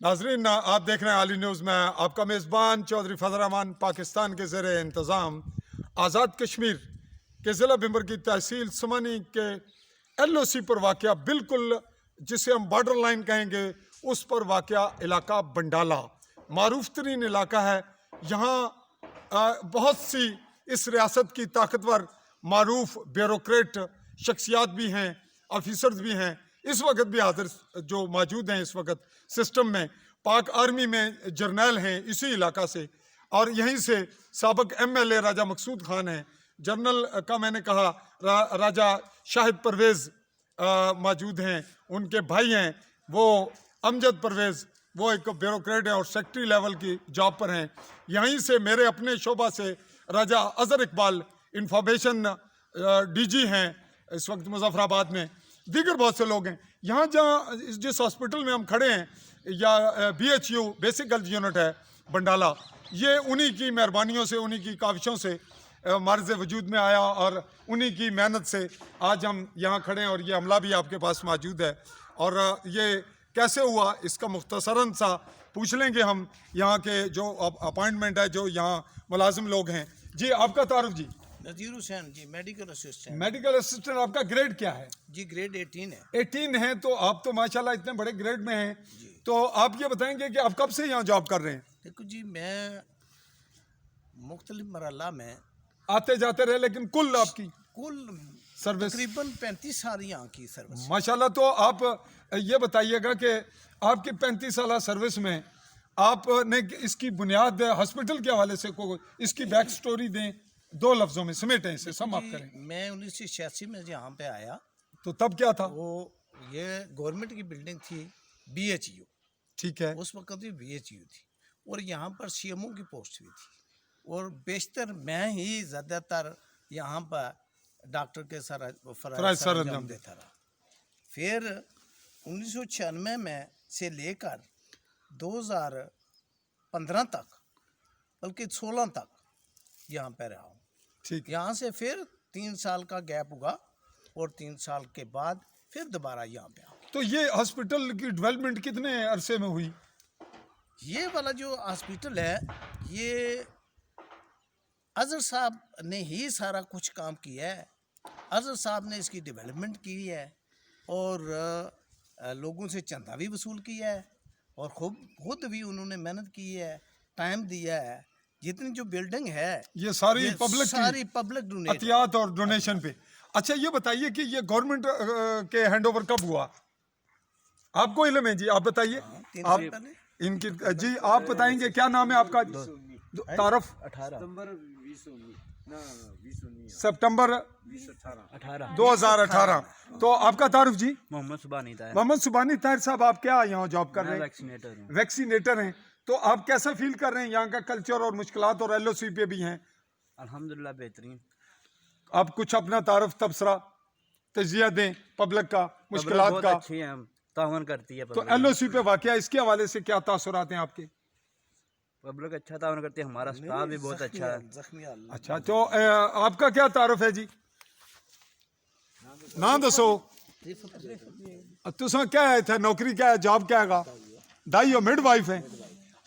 नाजरीन, आप देख रहे हैं आली न्यूज़ में आपका मेज़बान चौधरी फजल रहमान। पाकिस्तान के ज़ेर इंतज़ाम आज़ाद कश्मीर के ज़िला बिम्बर की तहसील सुमनी के LOC पर वाक़या, बिल्कुल जिसे हम बॉर्डर लाइन कहेंगे, उस पर वाक़या इलाका बंडाला मारूफ तरीन इलाका है। यहाँ बहुत सी इस रियासत की ताकतवर मारूफ ब्यूरोक्रेट शख्सियात भी हैं, ऑफिसर्स भी हैं, इस वक्त भी हाजिर जो मौजूद हैं इस वक्त सिस्टम में। पाक आर्मी में जर्नैल हैं इसी इलाका से, और यहीं से साबिक MLA राजा मकसूद खान हैं। जनरल का मैंने कहा राजा शाहिद परवेज़ मौजूद हैं, उनके भाई हैं वो अमजद परवेज़, वो एक ब्यूरोक्रेट है और सेक्रेटरी लेवल की जॉब पर हैं। यहीं से मेरे अपने शोबा से राजा अज़हर इकबाल इंफॉर्मेशन DG हैं इस वक्त मुजफ्फराबाद में, दीगर बहुत से लोग हैं। यहाँ जहाँ जिस हॉस्पिटल में हम खड़े हैं या BHU बेसिक हेल्थ यूनिट है बंडाला, ये उन्हीं की मेहरबानियों से, उन्हीं की काविशों से मार्ज़ वजूद में आया और उन्हीं की मेहनत से आज हम यहाँ खड़े हैं और ये अमला भी आपके पास मौजूद है। और ये कैसे हुआ इसका मुख्तसरन सा पूछ लेंगे हम यहाँ के जो अपॉइंटमेंट है, जो यहाँ मुलाजिम लोग हैं। जी, आपका तारुफ? जी, नज़ीर हुसैन जी, मेडिकल असिस्टेंट। Medical assistant. आपका ग्रेड क्या है? जी, ग्रेड 18 है। 18 है, तो आप तो माशाल्लाह इतने बड़े ग्रेड में हैं। तो आप ये बताएंगे कि आप कब से यहाँ जॉब कर रहे हैं? देखो जी, मैं मुख्तलिफ मरहला में आते जाते रहे, लेकिन कुल आपकी कुल सर्विस तकरीबन 35 साल यहाँ की सर्विस। माशाल्लाह। तो आप ये बताइएगा कि आपकी 35 साल सर्विस में आपने इसकी बुनियाद हॉस्पिटल के हवाले से को इसकी बैक स्टोरी दें, 2 लफ्ज़ों में समेटें, इसे सम आप करें। मैं 1986 में यहाँ पे आया तो तब क्या था? वो ये गवर्नमेंट की बिल्डिंग थी BHU, ठीक है। उस वक्त भी BHU थी और यहाँ पर CMO की पोस्ट भी थी और बेशतर मैं ही ज़्यादातर यहाँ पर डॉक्टर के फराइज़ सर अंजाम देता रहा। फिर 1996 में से लेकर 2015 तक, बल्कि 16 तक यहाँ पे रहा हूँ। ठीक। यहाँ से फिर 3 साल का गैप हुआ और 3 साल के बाद फिर दोबारा यहाँ पे आऊँ। तो ये हॉस्पिटल की डेवलपमेंट कितने अरसे में हुई? ये वाला जो हॉस्पिटल है, ये अजहर साहब ने ही सारा कुछ काम किया है। अजहर साहब ने इसकी डेवलपमेंट की है और लोगों से चंदा भी वसूल किया है और खुद भी उन्होंने मेहनत की है, टाइम दिया है। जितनी जो बिल्डिंग है ये सारी पब्लिक अतियात और डोनेशन पे। अच्छा, ये बताइए कि ये गवर्नमेंट के हैंडओवर कब हुआ? आपको इल्म है? जी, आप बताइए। आप इनकी जी, आप बताएंगे क्या नाम है आपका? तारफ। 18 सितंबर 2018। तो आपका तारुफ? जी, मोहम्मद सुबानी ताहिर। मोहम्मद सुबानी ताहिर साहब, आप क्या यहाँ जॉब कर रहे हैं? वैक्सीनेटर हूँ। वैक्सीनेटर हैं। तो आप कैसा फील कर रहे हैं यहाँ का कल्चर और मुश्किलात, और LOC पे भी हैं? अल्हम्दुलिल्लाह बेहतरीन। आप कुछ अपना तारुफ तबसरा तजिया दें पब्लिक का, मुश्किलात का। अच्छी है, तावन करती है तो LOC पे वाकया इसके हवाले से क्या तासुरात हैं आपके? पब्लिक अच्छा तावन करती है, हमारा स्टाफ भी बहुत अच्छा है। अच्छा, तो आपका क्या तारुफ है? जी, ना दसो। तुसा क्या है थे, नौकरी क्या है, जॉब क्या है? दाई हो, मिड वाइफ है।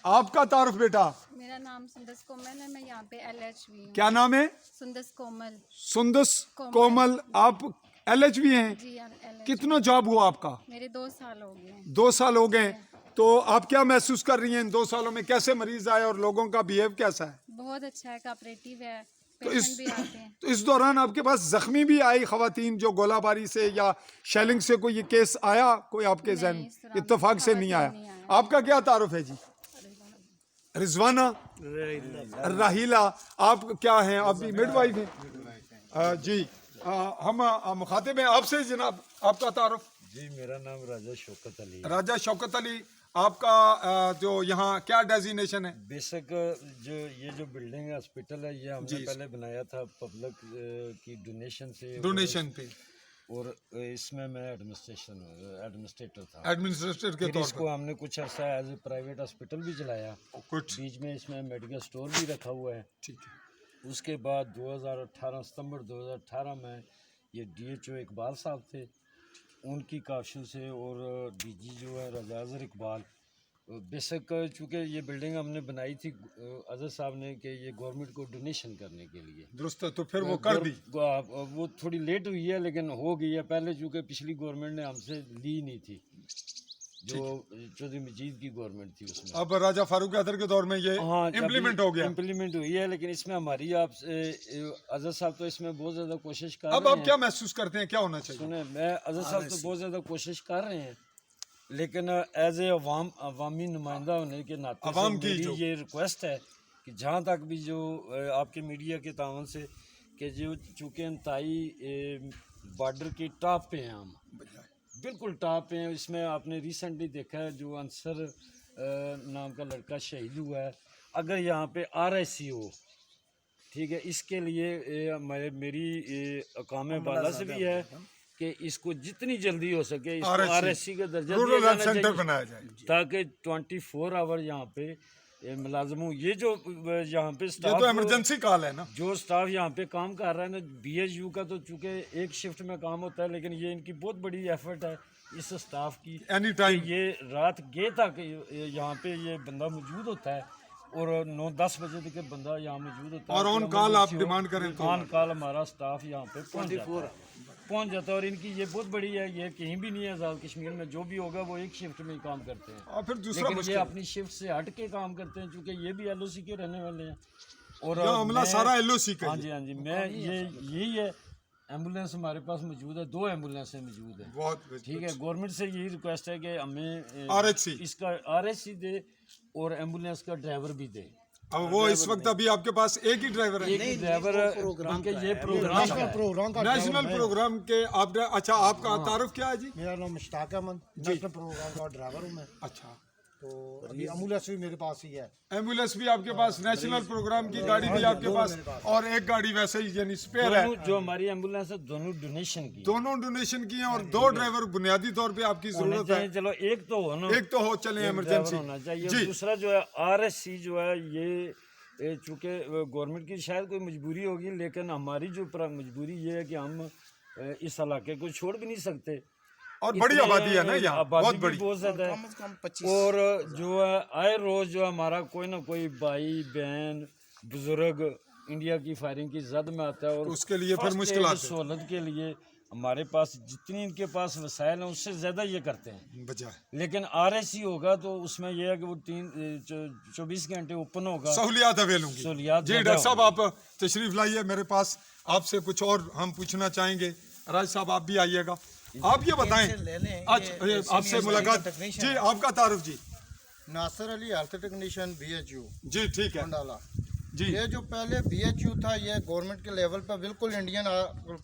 आपका तारुफ बेटा? मेरा नाम सुंदस कोमल है, मैं यहाँ पे LHV हूँ। क्या नाम है? सुंदस कोमल। सुंदस कोमल, आप LHV हैं? जी यार, LHV। कितना जॉब हुआ आपका? मेरे 2 साल हो गए हैं। 2 साल हो गए। तो आप क्या महसूस कर रही हैं इन 2 सालों में? कैसे मरीज आए और लोगों का बिहेव कैसा है? बहुत अच्छा है, कोऑपरेटिव है, तो पेशेंट भी आते हैं। इस दौरान आपके पास जख्मी भी आई खवातीन, जो गोलाबारी से या शेलिंग से कोई ये केस आया कोई आपके नहीं, जहन? इस तरह इत्तेफाक से नहीं आया। आपका क्या तारुफ है? जी, रिजवाना राहिला। आप क्या हैं? आप भी मिडवाइफ हैं? जी, हम मुखातिब हैं आपसे जनाब। आपका तारुफ? जी, मेरा नाम राजा शौकत अली। राजा शौकत अली, आपका जो यहाँ क्या डेजिग्नेशन है? बेसिक जो बिल्डिंग हॉस्पिटल है, ये हमने पहले बनाया था पब्लिक की डोनेशन से, डोनेशन पे, और इसमें मैं एडमिनिस्ट्रेटर था। एडमिनिस्ट्रेटर के तौर इसको हमने कुछ अर्सा एज ए प्राइवेट हॉस्पिटल भी चलाया, कुछ बीच में इसमें मेडिकल स्टोर भी रखा हुआ है। ठीक है। उसके बाद 2018 सितंबर 2018 में ये DHO इकबाल साहब थे, उनकी काविशों से, और DG जो है राजा अज़हर इकबाल, बेशक चूँकि ये बिल्डिंग हमने बनाई थी अजहर साहब ने कि ये गवर्नमेंट को डोनेशन करने के लिए। दुरुस्त है, तो फिर वो कर दी। वो थोड़ी लेट हुई है लेकिन हो गई है। पहले चूँकि पिछली गवर्नमेंट ने हमसे ली नहीं थी, जो चौधरी मजीद की गवर्नमेंट थी उसमें। अब राजा फारूक हैदर के दौर में ये इम्प्लीमेंट हो गया। इम्प्लीमेंट हुई है, लेकिन इसमें हमारी आप अजहर साहब तो इसमें बहुत ज़्यादा कोशिश कर रहे हैं। अब आप क्या महसूस करते हैं, क्या होना चाहिए? सुने, मैं अजहर साहब तो बहुत ज़्यादा कोशिश कर रहे हैं, लेकिन एज ए अवामी नुमाइंदा होने के नाते अवाम की मेरी ये रिक्वेस्ट है कि जहाँ तक भी जो आपके मीडिया के तावन से कि जो चूँकि इंतहाई बॉर्डर के टॉप पे हैं, हम बिल्कुल टॉप पे हैं। इसमें आपने रिसेंटली देखा है जो अंसर नाम का लड़का शहीद हुआ है। अगर यहाँ पे RSC हो, ठीक है, इसके लिए मेरी अकाम बाला से भी है कि इसको जितनी जल्दी हो सके इसको RSC का दर्जा दिया जाना सेंटर चाहिए, बनाया जाए, ताकि 24 आवर यहाँ पे मुलाजम हूँ। ये जो यहाँ पे ये स्टाफ, तो इमरजेंसी कॉल है ना। जो स्टाफ यहाँ पे काम कर रहा है ना, BHU का तो चूँकि एक शिफ्ट में काम होता है, लेकिन ये इनकी बहुत बड़ी एफर्ट है इस स्टाफ की। एनी टाइम ये रात गे तक यहाँ पे ये बंदा मौजूद होता है और 9-10 बजे तक बंदा यहाँ मौजूद होता है। और ऑन कॉल आप डिमांड करें तो ऑन कॉल हमारा स्टाफ यहाँ पे पहुँच जाता है। और इनकी ये बहुत बड़ी है, ये कहीं भी नहीं है आज़ाद कश्मीर में। जो भी होगा वो एक शिफ्ट में ही काम करते हैं, और फिर दूसरा लेकिन ये अपनी शिफ्ट से हट के काम करते हैं, क्योंकि ये भी LOC के रहने वाले हैं। और हमला सारा LOC का। हाँ जी, हाँ जी, मैं यही है। एम्बुलेंस हमारे पास मौजूद है, 2 एम्बुलेंसें मौजूद है। बहुत ठीक है, गवर्नमेंट से यही रिक्वेस्ट है कि हमें RSC इसका RSC दे और एम्बुलेंस का ड्राइवर भी दे। अब वो इस वक्त अभी आपके पास एक ही ड्राइवर है? एक ही ड्राइवर बल्कि ये प्रोग्राम का नेशनल प्रोग्राम के आप। अच्छा, आपका तारुफ क्या है जी? मेरा नाम मुश्ताक अहमद, नेशनल प्रोग्राम का ड्राइवर हूँ मैं। अच्छा, तो अभी एम्बुलेंस भी मेरे पास ही है। एम्बुलेंस भी आपके पास, नेशनल प्रोग्राम की गाड़ी भी आपके पास, और एक गाड़ी वैसे ही यानी स्पेयर है। जो हमारी एम्बुलेंस है दोनों डोनेशन की, दोनों डोनेशन की हैं, और 2 ड्राइवर बुनियादी तौर पे आपकी जरूरत है। चलो एक तो हो ना, एक तो हो, चले इमरजेंसी होना चाहिए। जी। दूसरा जो है RSC जो है, ये चूँकि गवर्नमेंट की शायद कोई मजबूरी होगी, लेकिन हमारी जो मजबूरी ये है कि हम इस इलाके को छोड़ भी नहीं सकते। और बड़ी आबादी है ना यहाँ, बहुत बड़ी, बहुत ज्यादा है। कम से कम 25। और जो है आए रोज जो हमारा कोई ना कोई भाई बहन बुजुर्ग इंडिया की फायरिंग की जद में आता है, और उसके लिए फिर first मुश्किलात aid है। सहूलत के लिए हमारे पास जितनी इनके पास वसाइल हैं उससे ज़्यादा ये करते हैं। बचा है। लेकिन RSC होगा तो उसमें यह है कि वो 24 घंटे ओपन होगा, सहूलियात अवेल होंगी। सहूलियात जी ज़्यादा डॉक्टर साहब, आप तशरीफ लाइए मेरे पास, आपसे कुछ और हम पूछना चाहेंगे। राज साहब आप भी आइएगा। आप ये बताएं, अच्छा आपसे मुलाकात जी, आपका तारुफ जी? Nasir Ali, health technician, BHU ji ठीक है मंडाला जी। ये जो पहले BHU था, ये गवर्नमेंट के लेवल पर बिल्कुल इंडियन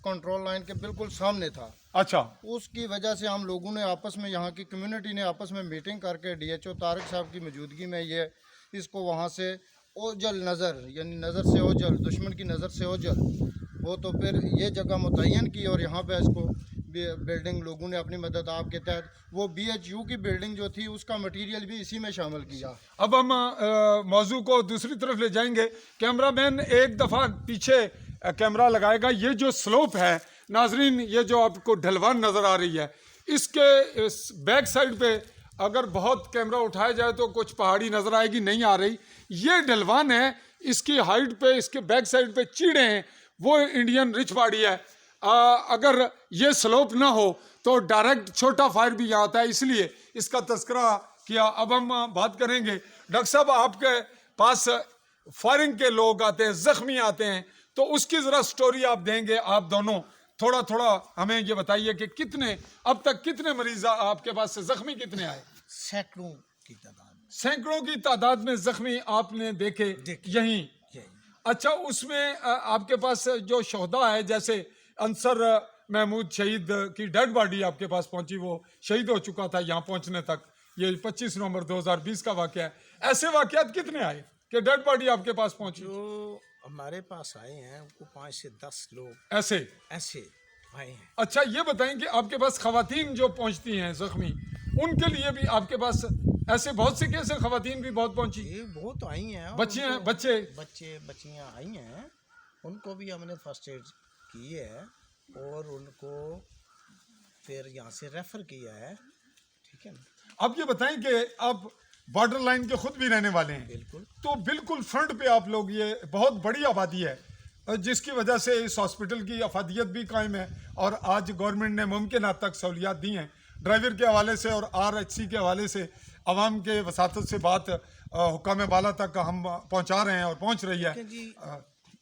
कंट्रोल लाइन के बिल्कुल सामने था। अच्छा, उसकी वजह से हम लोगों ने आपस में, यहाँ की कम्युनिटी ने आपस में मीटिंग करके DHO तारिक साहब की मौजूदगी में ये इसको वहाँ से ओझल नज़र, यानी नज़र से ओझल, दुश्मन की नज़र से ओझल, वो तो फिर ये जगह मुतय्यन की, और यहाँ पे इसको बिल्डिंग लोगों ने अपनी मदद आपके तहत, वो BHU की बिल्डिंग जो थी उसका मटेरियल भी इसी में शामिल किया। अब हम मौजू को दूसरी तरफ ले जाएंगे। कैमरामैन एक दफ़ा पीछे कैमरा लगाएगा। ये जो स्लोप है नाजरीन, ये जो आपको ढलवान नज़र आ रही है, इसके बैक साइड पे अगर बहुत कैमरा उठाया जाए तो कुछ पहाड़ी नज़र आएगी, नहीं आ रही। ये ढलवान है, इसकी हाइट पे, इसके बैक साइड पे चीड़े हैं, वो इंडियन रिच पहाड़ी है। अगर ये स्लोप ना हो तो डायरेक्ट छोटा फायर भी यहाँ आता है, इसलिए इसका तस्करा किया। अब हम बात करेंगे, डॉक्टर साहब आपके पास फायरिंग के लोग आते हैं, जख्मी आते हैं, तो उसकी ज़रा स्टोरी आप देंगे। आप दोनों थोड़ा थोड़ा हमें ये बताइए कि कितने अब तक कितने मरीज आपके पास से जख्मी कितने आए? सैकड़ों की तादाद में जख्मी आपने देखे यहीं। अच्छा, उसमें आपके पास जो शोहदा है, जैसे अंसर महमूद शहीद की डेड बॉडी आपके पास पहुंची, वो शहीद हो चुका था यहाँ पहुंचने तक, ये 25 नवंबर 2020 का वाकया है। ऐसे वाकयात कितने आए कि डेड बॉडी आपके पास पहुंची? जो हमारे पास आए हैं वो 5 से 10 लोग ऐसे आए हैं। अच्छा, ये बताएं कि आपके पास खवातीन जो पहुंचती हैं जख्मी, उनके लिए भी आपके पास ऐसे बहुत से केस खवातीन भी बहुत पहुंची? ये बहुत आई हैं, बच्चियां आई हैं, उनको भी हमने फर्स्ट एड की है और उनको फिर यहाँ से रेफर किया है। ठीक है ना। आप ये बताएं कि आप बॉर्डर लाइन के खुद भी रहने वाले हैं, तो बिल्कुल फ्रंट पे आप लोग, ये बहुत बड़ी आबादी है जिसकी वजह से इस हॉस्पिटल की अफादियत भी कायम है। और आज गवर्नमेंट ने मुमकिन हद तक सहूलियात दी हैं ड्राइवर के हवाले से और RHC के हवाले से। आवाम के वसातत से बात हुक्काम बाला तक हम पहुँचा रहे हैं और पहुँच रही है।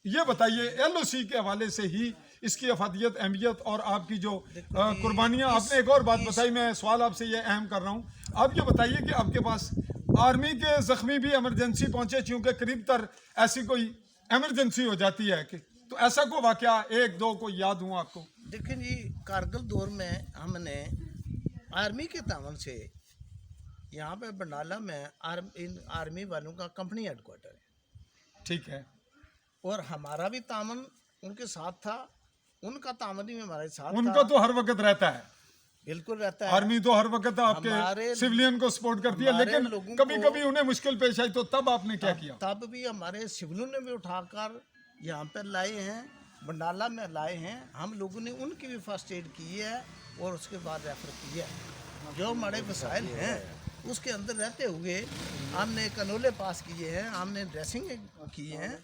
ये बताइए LOC के हवाले से ही इसकी अफादियत, अहमियत और आपकी जो कुर्बानियाँ, आपने एक और बात बताई, मैं सवाल आपसे ये अहम कर रहा हूँ। आप ये बताइए कि आपके पास आर्मी के ज़ख्मी भी इमरजेंसी पहुँचे, चूँकि करीब तर ऐसी कोई इमरजेंसी हो जाती है कि, तो ऐसा को वाक़या एक दो को याद हुआ आपको? देखें जी, कारगिल दौर में हमने आर्मी के तावन से यहाँ पे बरनाला में इन आर्मी वालों का कंपनी हेडक्वार्टर है, ठीक है, और हमारा भी तामन उनके साथ था, उनका तामन भी हमारे साथ उनका था। तो हर वक्त रहता है, बिल्कुल रहता है। आर्मी तो हर वक्त आपके हमारे सिविलियन को सपोर्ट करती है, हमारे लेकिन लोगों कभी को- कभी उन्हें मुश्किल पेश आई, तो तब आपने क्या किया? तब भी हमारे सिविलों ने भी उठाकर यहाँ पर लाए हैं, बंडाला में लाए हैं। हम लोगों ने उनकी भी फर्स्ट एड की है और उसके बाद रेफर किया है। जो हमारे वसाइल हैं उसके अंदर रहते हुए हमने कनोले पास किए हैं, हमने ड्रेसिंग की हैं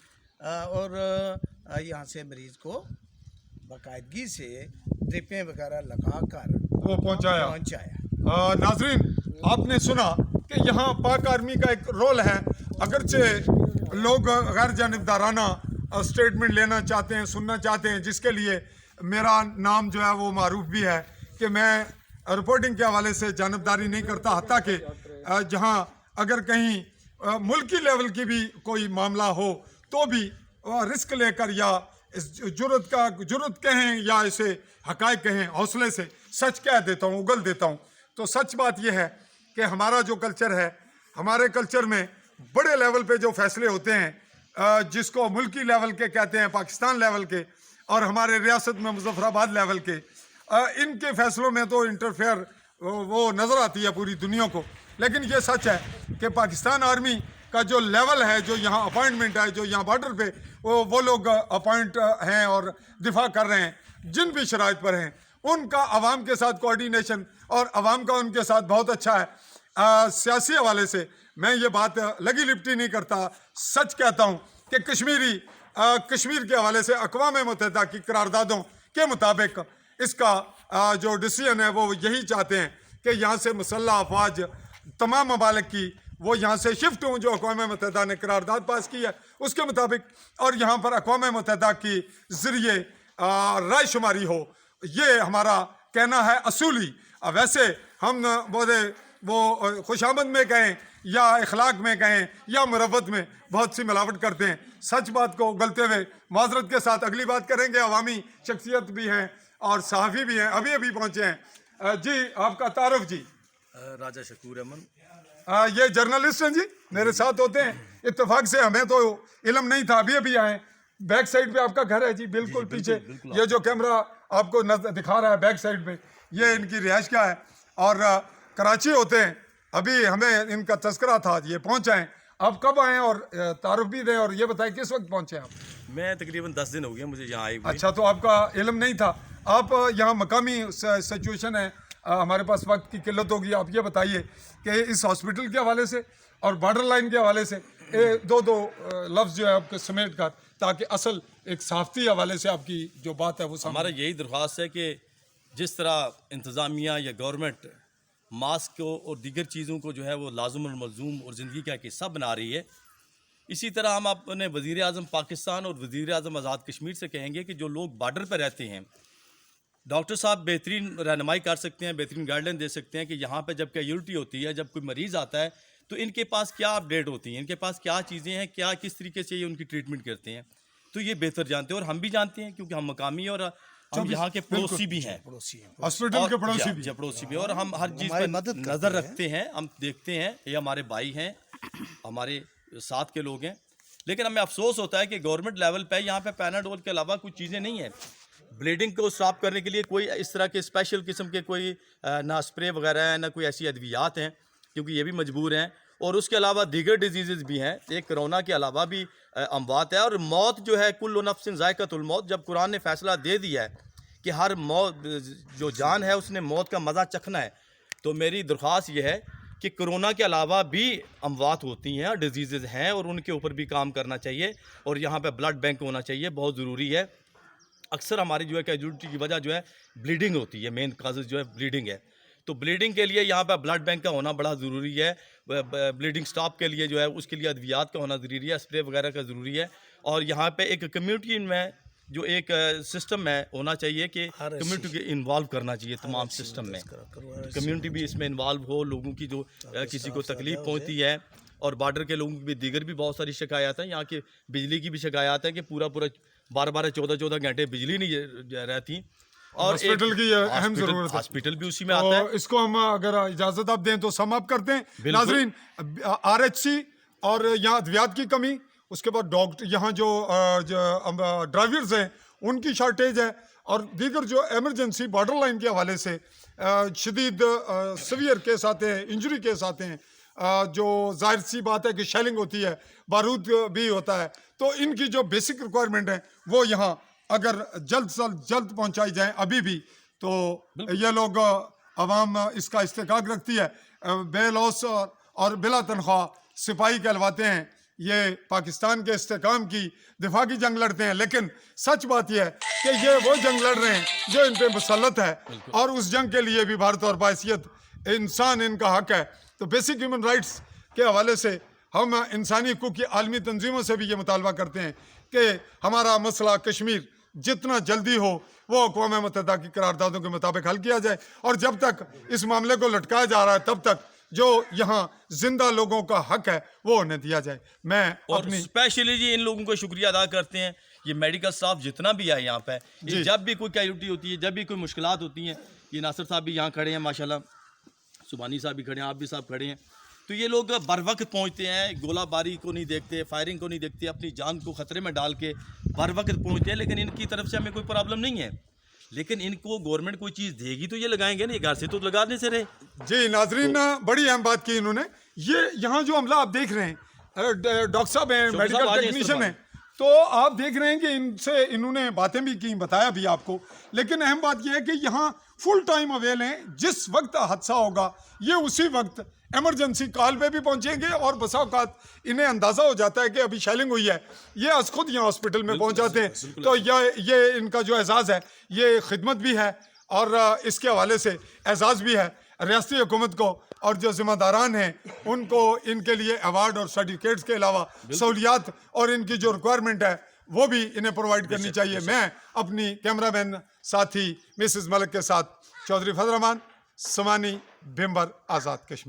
और यहाँ से मरीज़ को बाकायदगी से ड्रिपें वगैरह लगा कर वो पहुंचाया। नाजरीन, आपने सुना कि यहाँ पाक आर्मी का एक रोल है। अगरचे लोग गैर जानिबदाराना स्टेटमेंट लेना चाहते हैं, सुनना चाहते हैं, जिसके लिए मेरा नाम जो है वो मारूफ भी है कि मैं रिपोर्टिंग के हवाले से जानबदारी नहीं करता, हत्ता कि जहाँ अगर कहीं मुल्की लेवल की भी कोई मामला हो तो भी रिस्क लेकर, या इस जुर्रत कहें या इसे हकायक कहें, हौसले से सच कह देता हूँ, उगल देता हूँ। तो सच बात यह है कि हमारा जो कल्चर है, हमारे कल्चर में बड़े लेवल पे जो फैसले होते हैं, जिसको मुल्की लेवल के कहते हैं, पाकिस्तान लेवल के, और हमारे रियासत में मुजफ्फराबाद लेवल के, इनके फैसलों में तो इंटरफेयर वो नज़र आती है पूरी दुनिया को। लेकिन ये सच है कि पाकिस्तान आर्मी का जो लेवल है, जो यहाँ अपॉइंटमेंट है, जो यहाँ बॉर्डर पे वो लोग अपॉइंट हैं और दिफा कर रहे हैं, जिन भी शराइत पर हैं, उनका आवाम के साथ कोऑर्डिनेशन और आवाम का उनके साथ बहुत अच्छा है। सियासी हवाले से मैं ये बात लगी लिपटी नहीं करता, सच कहता हूँ कि कश्मीर के हवाले से अक़वाम मुत्तहिदा की करारदादों के मुताबिक इसका जो डिसीजन है वो यही चाहते हैं कि यहाँ से मुसल्लह अफवाज तमाम ममालिक की वो यहाँ से शिफ्ट हों, जो अक़वाम मुत्तहिदा ने करारदाद पास की है उसके मुताबिक, और यहाँ पर अक़वाम मुत्तहिदा की ज़रिए राय शुमारी हो। ये हमारा कहना है असूली। वैसे हम वो खुशामद में कहें या इखलाक में कहें या मुरव्वत में बहुत सी मिलावट करते हैं। सच बात को उगलते हुए माजरत के साथ अगली बात करेंगे। अवामी शख्सियत भी हैं और सहाफ़ी भी हैं, अभी अभी पहुँचे हैं। जी, आपका तारुफ जी? राजा शकूर अमन। ये जर्नलिस्ट हैं जी, मेरे साथ होते हैं। इत्तेफाक से हमें तो इल्म नहीं था, अभी अभी आए। बैक साइड पे आपका घर है जी, बिल्कुल पीछे। ये जो कैमरा आपको दिखा रहा है बैक साइड पे, ये इनकी रिहाइश का है और कराची होते हैं। अभी हमें इनका तस्करा था, ये पहुँच आए। आप कब आए और तारुफ भी दें और ये बताएं किस वक्त पहुँचे आप? मैं तकरीबन 10 दिन हो गए मुझे यहाँ आए हुए। अच्छा, तो आपका इल्म नहीं था। आप यहाँ मकामी सिचुएशन है, हमारे पास वक्त की किल्लत होगी। आप ये बताइए कि इस हॉस्पिटल के हवाले से और बॉर्डर लाइन के हवाले से दो लफ्ज़ जो है आपके समेट कर, ताकि असल एक साफ़ती हवाले से आपकी जो बात है वो हमारा यही दरख्वास्त है कि जिस तरह इंतज़ामिया या गवर्नमेंट मास्क को और दीगर चीज़ों को जो है वो लाजुम और मलजूम और ज़िंदगी का एक हिस्सा बना रही है, इसी तरह हम अपने वज़ीर आज़म पाकिस्तान और वज़ीर आज़म आज़ाद कश्मीर से कहेंगे कि जो लोग बॉर्डर पर रहते हैं, डॉक्टर साहब बेहतरीन रहनुमाई कर सकते हैं, बेहतरीन गाइडलाइन दे सकते हैं कि यहाँ पे जब कैजुअल्टी होती है, जब कोई मरीज़ आता है तो इनके पास क्या अपडेट होती हैं, इनके पास क्या चीज़ें हैं, क्या किस तरीके से ये उनकी ट्रीटमेंट करते हैं, तो ये बेहतर जानते हैं और हम भी जानते हैं क्योंकि हम मकामी और हम यहाँ के पड़ोसी भी हैं, हॉस्पिटल के पड़ोसी भी, पड़ोसी भी, और हम हर चीज़ पर नज़र रखते हैं, हम देखते हैं। ये हमारे भाई हैं, हमारे साथ के लोग हैं। लेकिन हमें अफसोस होता है कि गवर्नमेंट लेवल पे यहाँ पे पैनाडोल के अलावा कुछ चीज़ें नहीं है। ब्लीडिंग को स्टॉप करने के लिए कोई इस तरह के स्पेशल किस्म के कोई ना स्प्रे वगैरह है, ना कोई ऐसी अद्वियात हैं, क्योंकि ये भी मजबूर हैं। और उसके अलावा दीगर डिजीज़ भी हैं। एक कोरोना के अलावा भी अमवात है और मौत जो है कुल्लु नफ्सिन ज़ायक़तुल मौत। जब कुरान ने फैसला दे दिया है कि हर मौत जो जान है उसने मौत का मज़ा चखना है, तो मेरी दरख्वास्त ये है कि कोरोना के अलावा भी अमवात होती हैं, डिजीज़ हैं, और उनके ऊपर भी काम करना चाहिए। और यहाँ पे ब्लड बैंक होना चाहिए, बहुत ज़रूरी है। अक्सर हमारी जो है कैजुअलिटी की वजह जो है ब्लीडिंग होती है, मेन काजेज़ जो है ब्लीडिंग है। तो ब्लीडिंग के लिए यहाँ पे ब्लड बैंक का होना बड़ा ज़रूरी है। ब्लीडिंग स्टॉप के लिए जो है उसके लिए अद्वियात का होना ज़रूरी है, स्प्रे वगैरह का ज़रूरी है। और यहाँ पे एक कम्युनिटी में जो एक सिस्टम है होना चाहिए कि कम्युनिटी को इन्वॉल्व करना चाहिए तमाम सिस्टम में, कम्युनिटी भी इसमें इन्वॉल्व हो। लोगों की जो किसी को तकलीफ पहुँचती है, और बॉर्डर के लोगों की भी दीगर भी बहुत सारी शिकायत हैं। यहाँ की बिजली की भी शिकायत है कि पूरा 12-14 घंटे बिजली नहीं रहती। और हॉस्पिटल की अहम जरूरत है, हॉस्पिटल भी उसी में आता है। तो इसको हम अगर इजाजत आप दें तो समाप्त करते हैं। नाजरीन, RHC और यहाँ अद्वियात की कमी, उसके बाद डॉक्टर, यहाँ जो ड्राइवर्स हैं उनकी शॉर्टेज है, और दीगर जो एमरजेंसी बॉर्डर लाइन के हवाले से शदीद सीवियर केस आते हैं, इंजरी केस आते हैं, जो जाहिर सी बात है कि शेलिंग होती है, बारूद भी होता है। तो इनकी जो बेसिक रिक्वायरमेंट है वो यहाँ अगर जल्द से जल्द पहुँचाई जाए अभी भी, तो ये लोग अवाम इसका इस्तेकाक रखती है। बेलौस और बिला तनख्वाह सिपाही कहलवाते हैं, ये पाकिस्तान के इस्तेकाम की दिफा की जंग लड़ते हैं। लेकिन सच बात यह है कि ये वो जंग लड़ रहे हैं जो इन पे मुसल्लत है, और उस जंग के लिए भी भारत और बायसियत इंसान इनका हक है। तो बेसिक ह्यूमन राइट्स के हवाले से हम इंसानी हकूक़ की आलमी तंजीमों से भी ये मुतालबा करते हैं कि हमारा मसला कश्मीर जितना जल्दी हो वो अक़वाम मुत्तहिदा की करारदादों के मुताबिक हल किया जाए। और जब तक इस मामले को लटकाया जा रहा है तब तक जो यहाँ जिंदा लोगों का हक है वो उन्हें दिया जाए। मैं और अपनी स्पेशली जी इन लोगों को शुक्रिया अदा करते हैं, ये मेडिकल स्टाफ जितना भी है यहाँ पे, ये जब भी कोई कैजुअलिटी होती है, जब भी कोई मुश्किलात होती हैं, ये नासिर साहब भी यहाँ खड़े हैं माशाल्लाह, सुबानी साहब भी खड़े हैं, आप भी साहब खड़े हैं, तो ये लोग बर वक्त पहुँचते हैं, गोलाबारी को नहीं देखते, फायरिंग को नहीं देखते, अपनी जान को ख़तरे में डाल के बर वक्त पहुँचते हैं। लेकिन इनकी तरफ से हमें कोई प्रॉब्लम नहीं है, लेकिन इनको गवर्नमेंट कोई चीज़ देगी तो ये लगाएंगे ना, ये घर से तो लगाने से रहे। जी नाजरीन, बड़ी अहम बात की इन्होंने। ये यहाँ जो अमला आप देख रहे हैं, डॉक्टर साहब हैं, मेडिकल टेक्नीशियन हैं, तो आप देख रहे हैं कि इनसे इन्होंने बातें भी की, बताया भी आपको। लेकिन अहम बात यह है कि यहाँ फुल टाइम अवेल हैं, जिस वक्त हादसा होगा ये उसी वक्त एमरजेंसी कॉल पे भी पहुंचेंगे, और बसा औकात इन्हें अंदाज़ा हो जाता है कि अभी शेलिंग हुई है, ये आज खुद यहाँ हॉस्पिटल में पहुंच जाते हैं। तो ये इनका जो एजाज़ है ये खिदमत भी है, और इसके हवाले से एजाज़ भी है रियासती हुकूमत को, और जो ज़िम्मेदारान हैं उनको इनके लिए अवार्ड और सर्टिफिकेट्स के अलावा सहूलियात और इनकी जो रिक्वायरमेंट है वो भी इन्हें प्रोवाइड करनी चाहिए। मैं अपनी कैमरामैन साथी मिसेस मलिक के साथ चौधरी फजल रहमान, समानी भिम्बर, आज़ाद कश्मीर।